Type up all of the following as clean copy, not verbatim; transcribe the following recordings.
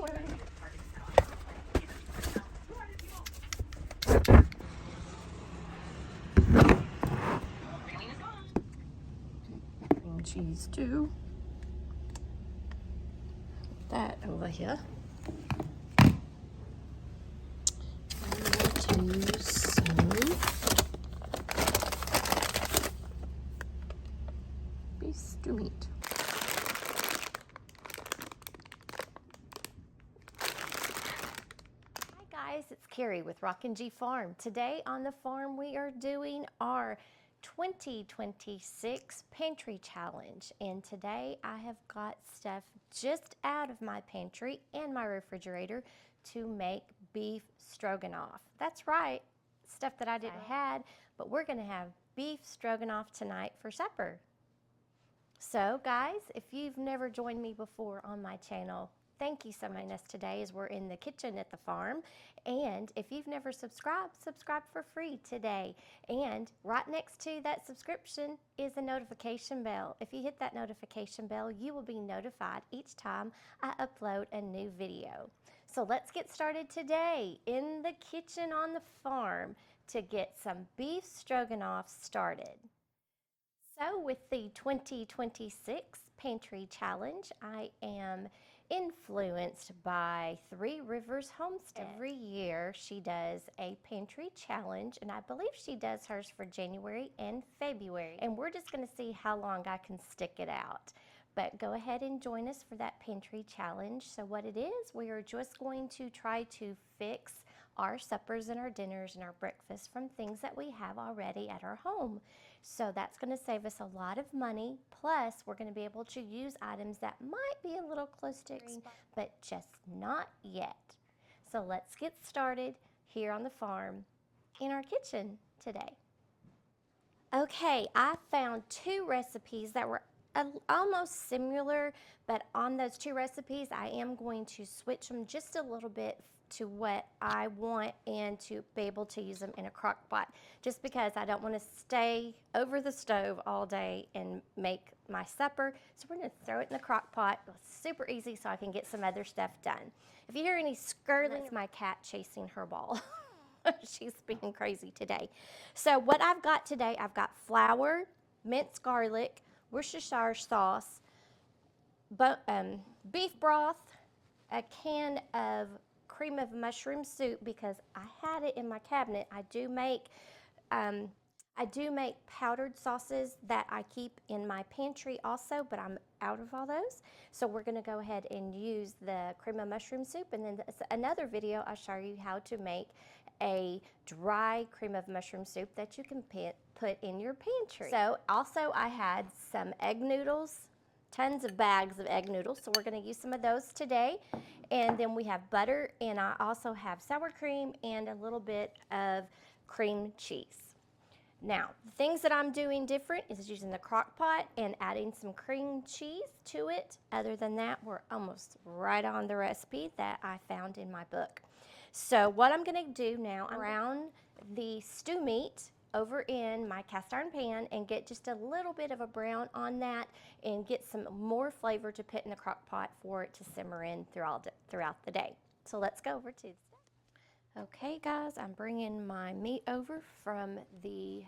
going. Cream cheese too. Put that over here. I'm going to use some beef stew meat. It's Carrie with Rockin' G Farm. Today on the farm we are doing our 2026 pantry challenge, and today I have got stuff just out of my pantry and my refrigerator to make beef stroganoff. That's right, stuff that I didn't have, but we're gonna have beef stroganoff tonight for supper. So guys, if you've never joined me before on my channel, thank you so much. Us today as we're in the kitchen at the farm. And if you've never subscribed, subscribe for free today. And right next to that subscription is a notification bell. If you hit that notification bell, you will be notified each time I upload a new video. So let's get started today in the kitchen on the farm to get some beef stroganoff started. So with the 2026 Pantry Challenge, I am influenced by Three Rivers Homestead. Every year she does a pantry challenge, and I believe she does hers for January and February. And we're just going to see how long I can stick it out. But go ahead and join us for that pantry challenge. So what it is, we are just going to try to fix our suppers and our dinners and our breakfast from things that we have already at our home. So that's going to save us a lot of money, plus we're going to be able to use items that might be a little close to expiry, but just not yet. So let's get started here on the farm in our kitchen today. Okay, I found two recipes that were almost similar, but on those two recipes I am going to switch them just a little bit to what I want and to be able to use them in a crock pot, just because I don't want to stay over the stove all day and make my supper. So we're going to throw it in the crock pot. It's super easy so I can get some other stuff done. If you hear any skirling, it's my cat chasing her ball. She's being crazy today. So what I've got today, I've got flour, minced garlic, Worcestershire sauce, beef broth, a can of cream of mushroom soup, because I had it in my cabinet. I do make powdered sauces that I keep in my pantry also, but I'm out of all those. So we're going to go ahead and use the cream of mushroom soup, and then another video I'll show you how to make a dry cream of mushroom soup that you can put in your pantry. So also I had some egg noodles, tons of bags of egg noodles, so we're going to use some of those today. And then we have butter, and I also have sour cream and a little bit of cream cheese. Now, the things that I'm doing different is using the crock pot and adding some cream cheese to it. Other than that, we're almost right on the recipe that I found in my book. So what I'm going to do now, I'm brown the stew meat over in my cast iron pan and get just a little bit of a brown on that and get some more flavor to put in the crock pot for it to simmer in throughout the day. So let's go over to that. Okay guys, I'm bringing my meat over from the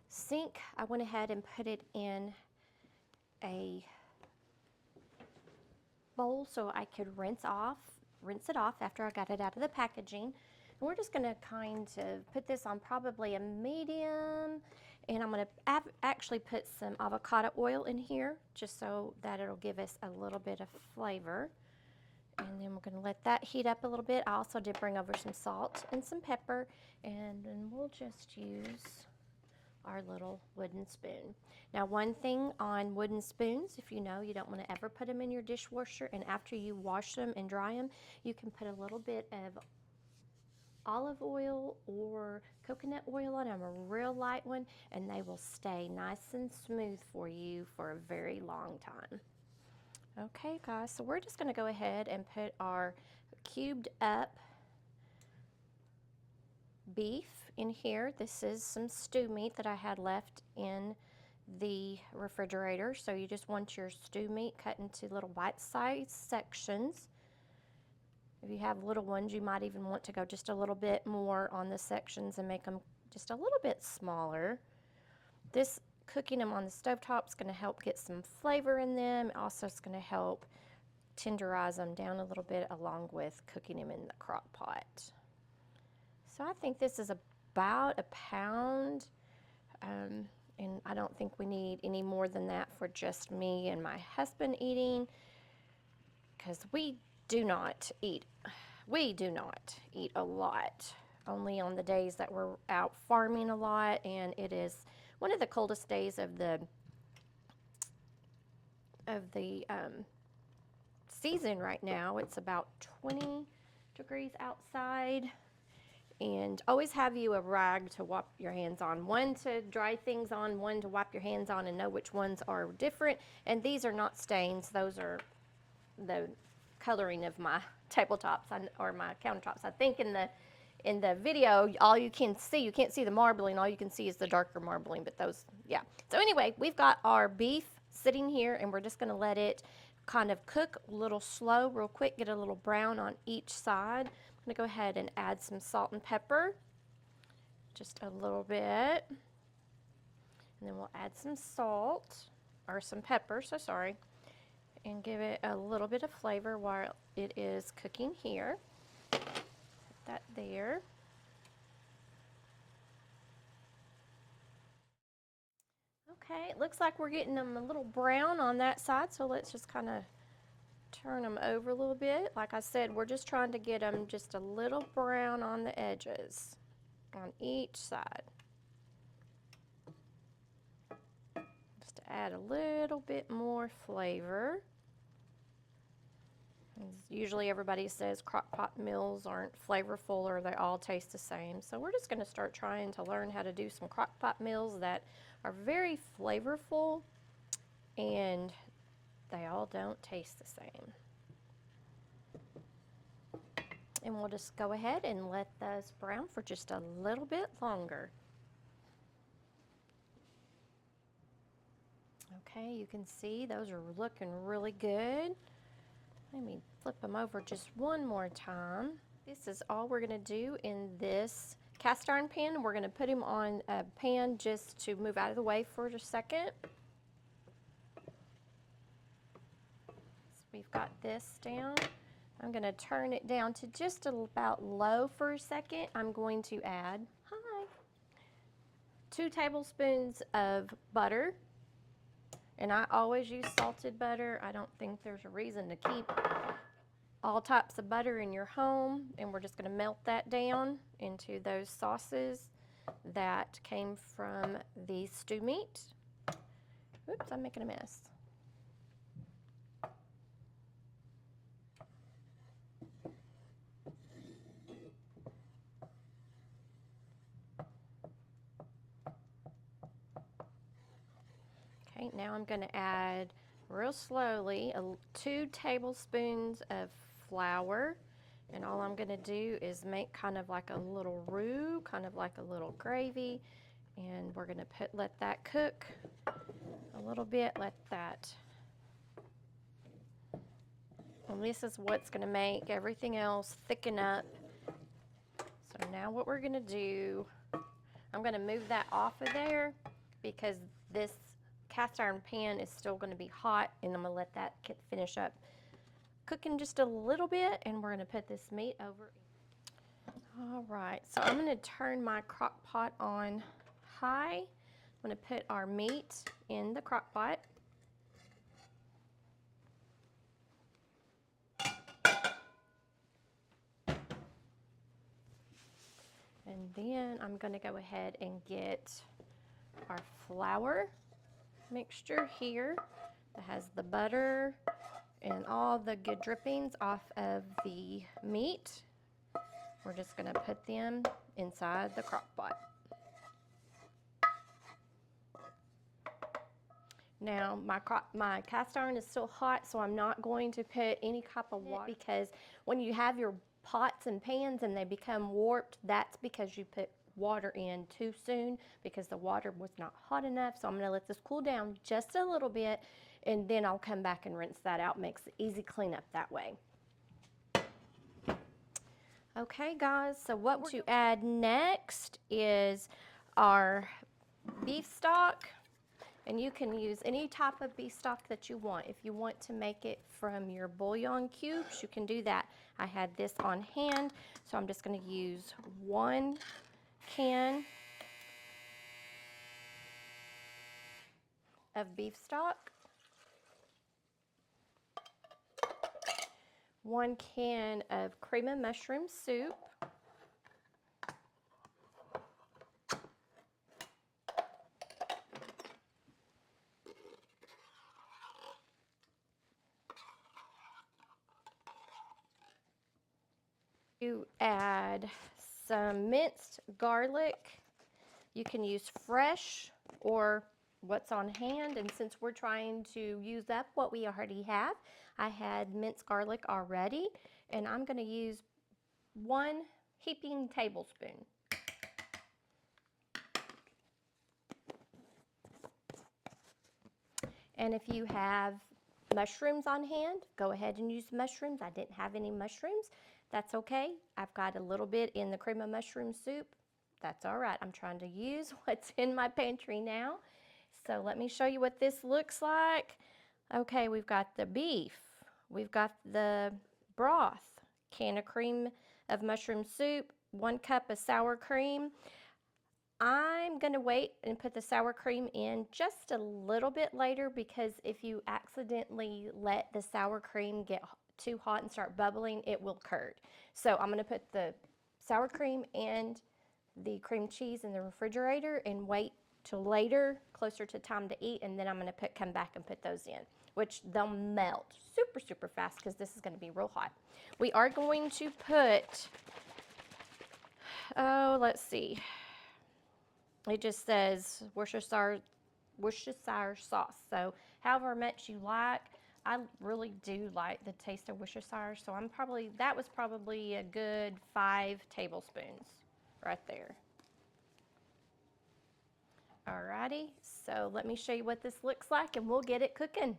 sink. I went ahead and put it in a bowl so I could rinse it off after I got it out of the packaging. And we're just going to kind of put this on probably a medium, and I'm going to actually put some avocado oil in here just so that it'll give us a little bit of flavor. And then we're going to let that heat up a little bit. I also did bring over some salt and some pepper, and then we'll just use our little wooden spoon. Now, one thing on wooden spoons, if you know, you don't want to ever put them in your dishwasher, and after you wash them and dry them, you can put a little bit of olive oil or coconut oil on them, a real light one, and they will stay nice and smooth for you for a very long time. Okay guys, so we're just going to go ahead and put our cubed up beef in here. This is some stew meat that I had left in the refrigerator. So you just want your stew meat cut into little bite-sized sections. If you have little ones, you might even want to go just a little bit more on the sections and make them just a little bit smaller. This cooking them on the stovetop is going to help get some flavor in them. Also, it's going to help tenderize them down a little bit along with cooking them in the crock pot. So I think this is about a pound, and I don't think we need any more than that for just me and my husband eating, because we do not eat a lot, only on the days that we're out farming a lot, and it is one of the coldest days of the season right now. It's about 20 degrees outside, and always have you a rag to wipe your hands on, one to dry things on, one to wipe your hands on and know which ones are different. And these are not stains, those are the coloring of my tabletops or my countertops. I think in the video, all you can't see the marbling, all you can see is the darker marbling, but those, yeah. So anyway, we've got our beef sitting here, and we're just gonna let it kind of cook a little slow, real quick, get a little brown on each side. I'm gonna go ahead and add some salt and pepper, just a little bit. And then we'll add some salt, or some pepper, so sorry, and give it a little bit of flavor while it is cooking here. Put that there. Okay, it looks like we're getting them a little brown on that side, so let's just kind of turn them over a little bit. Like I said, we're just trying to get them just a little brown on the edges on each side. Just to add a little bit more flavor. Usually everybody says crockpot meals aren't flavorful or they all taste the same. So we're just going to start trying to learn how to do some crockpot meals that are very flavorful, and they all don't taste the same. And we'll just go ahead and let those brown for just a little bit longer. Okay, you can see those are looking really good. Let me flip them over just one more time. This is all we're going to do in this cast iron pan. We're going to put them on a pan just to move out of the way for a second. So we've got this down. I'm going to turn it down to just about low for a second. I'm going to add 2 tablespoons of butter. And I always use salted butter. I don't think there's a reason to keep all types of butter in your home. And we're just going to melt that down into those sauces that came from the stew meat. Oops, I'm making a mess. Okay, now I'm going to add real slowly 2 tablespoons of flour, and all I'm going to do is make kind of like a little roux, kind of like a little gravy, and we're going to let that cook a little bit, let that, and this is what's going to make everything else thicken up. So now what we're going to do, I'm going to move that off of there because this cast iron pan is still going to be hot, and I'm going to let that finish up cooking just a little bit, and we're going to put this meat over. All right, so I'm going to turn my crock pot on high. I'm going to put our meat in the crock pot. And then I'm going to go ahead and get our flour mixture here that has the butter and all the good drippings off of the meat. We're just going to put them inside the crock pot. Now my cast iron is still hot, so I'm not going to put any cup of water, because when you have your pots and pans and they become warped, that's because you put water in too soon, because the water was not hot enough. So I'm going to let this cool down just a little bit, and then I'll come back and rinse that out. Makes it easy cleanup that way. Okay guys, so what we're to add next is our beef stock. And you can use any type of beef stock that you want. If you want to make it from your bouillon cubes, you can do that. I had this on hand, so I'm just going to use 1 can of beef stock, 1 can of cream of mushroom soup, you add some minced garlic. You can use fresh or what's on hand, and since we're trying to use up what we already have, I had minced garlic already, and I'm going to use 1 heaping tablespoon. And if you have mushrooms on hand, go ahead and use mushrooms. I didn't have any mushrooms. That's okay. I've got a little bit in the cream of mushroom soup. That's all right. I'm trying to use what's in my pantry now. So let me show you what this looks like. Okay, we've got the beef. We've got the broth, can of cream of mushroom soup, 1 cup of sour cream. I'm going to wait and put the sour cream in just a little bit later, because if you accidentally let the sour cream get too hot and start bubbling, it will curd. So I'm going to put the sour cream and the cream cheese in the refrigerator and wait till later, closer to time to eat, and then I'm going to come back and put those in, which they'll melt super fast because this is going to be real hot. We are going to put, oh, let's see. It just says Worcestershire sauce. So however much you like. I really do like the taste of Worcestershire, so that was probably a good 5 tablespoons right there. Alrighty, so let me show you what this looks like and we'll get it cooking.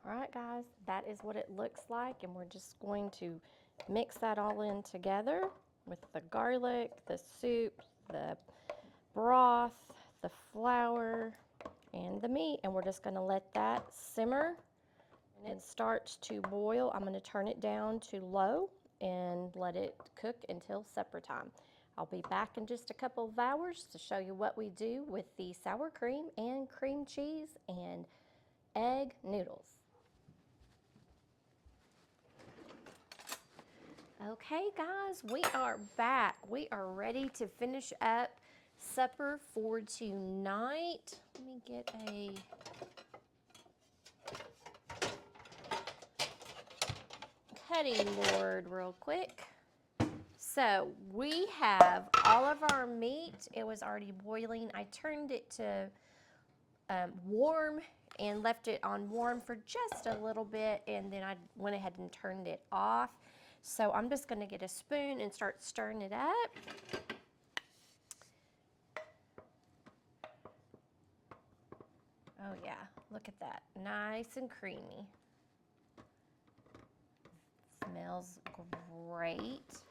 Alright guys, that is what it looks like, and we're just going to mix that all in together with the garlic, the soup, the broth, the flour, and the meat, and we're just going to let that simmer. When it starts to boil, I'm going to turn it down to low and let it cook until supper time. I'll be back in just a couple of hours to show you what we do with the sour cream and cream cheese and egg noodles. Okay guys, we are back. We are ready to finish up supper for tonight. Let me get a cutting board real quick. So we have all of our meat. It was already boiling. I turned it to warm and left it on warm for just a little bit, and then I went ahead and turned it off. So I'm just going to get a spoon and start stirring it up. Oh yeah, look at that. Nice and creamy. Smells great.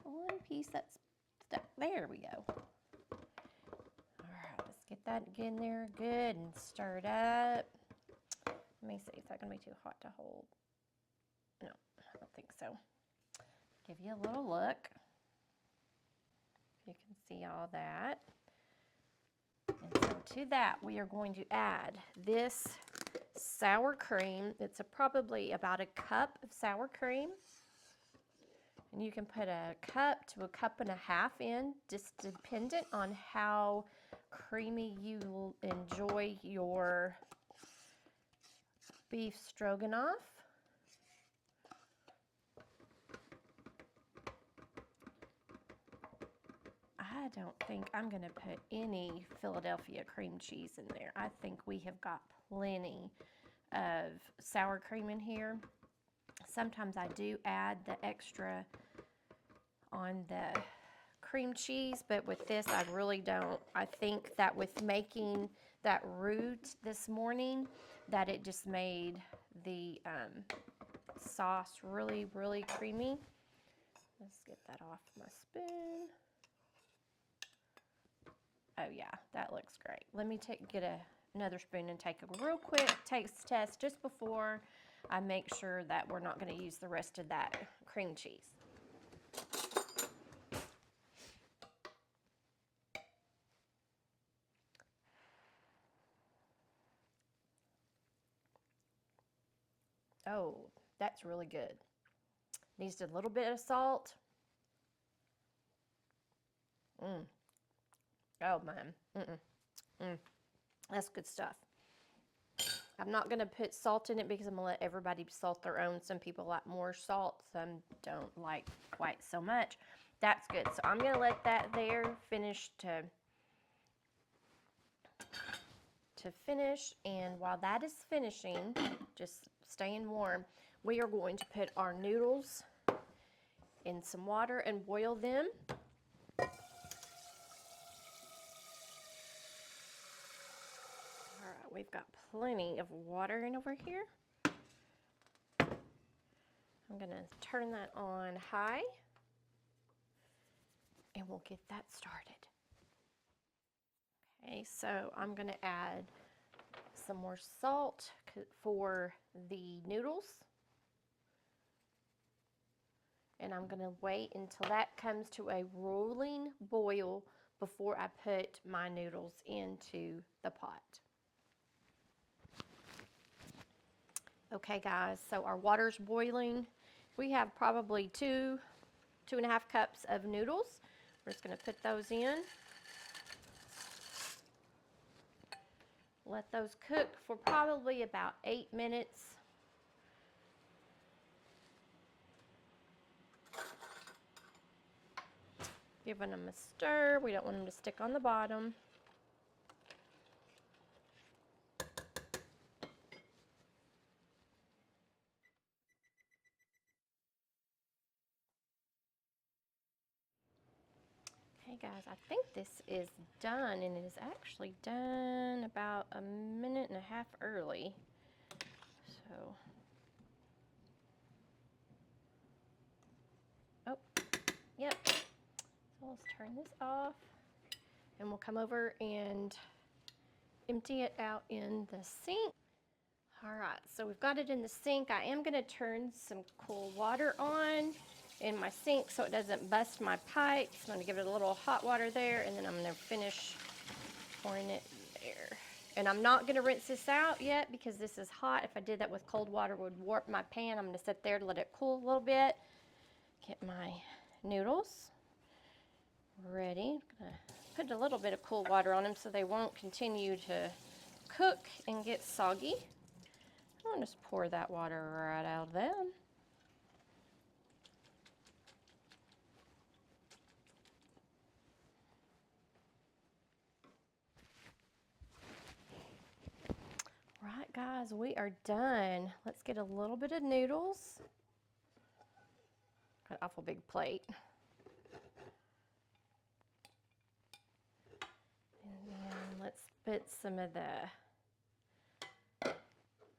One piece that's stuck. There we go. All right, let's get that in there good and stir it up. Let me see, is that going to be too hot to hold? No, I don't think so. Give you a little look. You can see all that. And so to that, we are going to add this sour cream. It's probably about a cup of sour cream. And you can put a cup to a cup and a half in, just dependent on how creamy you will enjoy your beef stroganoff. I don't think I'm going to put any Philadelphia cream cheese in there. I think we have got plenty of sour cream in here. Sometimes I do add the extra on the cream cheese, but with this I really don't. I think that with making that roux this morning, that it just made the sauce really, really creamy. Let's get that off my spoon. Oh yeah, that looks great. Let me get another spoon and take a real quick taste test just before I make sure that we're not going to use the rest of that cream cheese. Oh, that's really good. Needs a little bit of salt. Oh man, that's good stuff. I'm not going to put salt in it because I'm going to let everybody salt their own. Some people like more salt, some don't like quite so much. That's good. So I'm going to let that there finish to finish. And while that is finishing, just staying warm, we are going to put our noodles in some water and boil them. We've got plenty of water in over here. I'm going to turn that on high and we'll get that started. Okay, so I'm going to add some more salt for the noodles. And I'm going to wait until that comes to a rolling boil before I put my noodles into the pot. Okay guys, so our water's boiling. We have probably 2.5 cups of noodles. We're just going to put those in. Let those cook for probably about 8 minutes. Giving them a stir. We don't want them to stick on the bottom. Okay guys, I think this is done, and it is actually done about 1.5 minutes early. So, oh, yep. So let's turn this off, and we'll come over and empty it out in the sink. All right, so we've got it in the sink. I am going to turn some cool water on in my sink so it doesn't bust my pipes. I'm going to give it a little hot water there, and then I'm going to finish pouring it there. And I'm not going to rinse this out yet because this is hot. If I did that with cold water, it would warp my pan. I'm going to sit there to let it cool a little bit. Get my noodles ready. I'm going to put a little bit of cool water on them so they won't continue to cook and get soggy. I'm going to just pour that water right out of them. Right guys, we are done. Let's get a little bit of noodles. Got an awful big plate. And then let's put some of the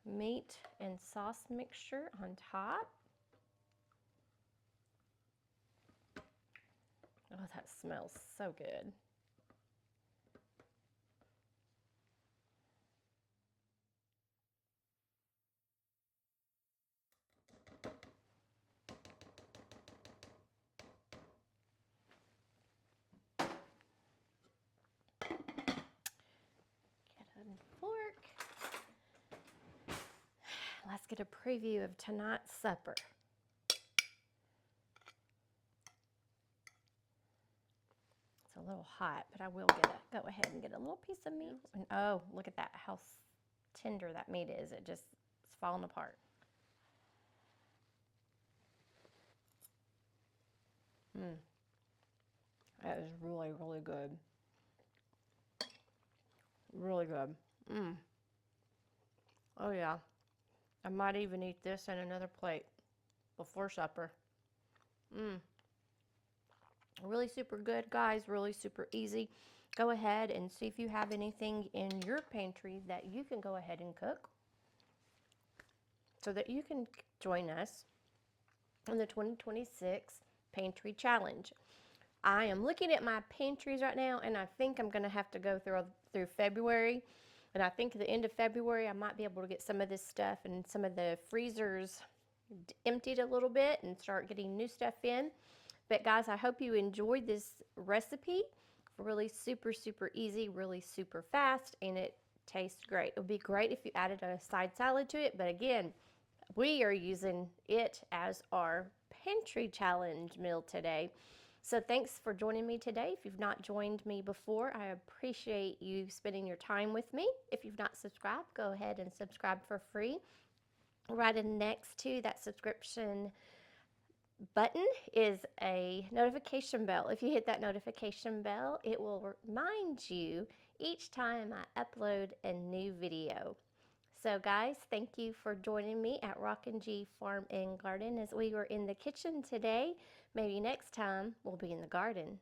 meat and sauce mixture on top. Oh, that smells so good. Fork. Let's get a preview of tonight's supper. It's a little hot, but I will go ahead and get a little piece of meat. And oh, look at that, how tender that meat is. It's falling apart. That is really, really good. Really good. Oh yeah. I might even eat this and another plate before supper. Really super good, guys. Really super easy. Go ahead and see if you have anything in your pantry that you can go ahead and cook. so that you can join us in the 2026 Pantry Challenge. I am looking at my pantries right now, and I think I'm going to have to go through February. And I think at the end of February, I might be able to get some of this stuff and some of the freezers emptied a little bit and start getting new stuff in. But guys, I hope you enjoyed this recipe. Really super, super easy, really super fast, and it tastes great. It would be great if you added a side salad to it, but again, we are using it as our pantry challenge meal today. So thanks for joining me today. If you've not joined me before, I appreciate you spending your time with me. If you've not subscribed, go ahead and subscribe for free. Right in next to that subscription button is a notification bell. If you hit that notification bell, it will remind you each time I upload a new video. So guys, thank you for joining me at Rock and G Farm and Garden as we were in the kitchen today. Maybe next time we'll be in the garden.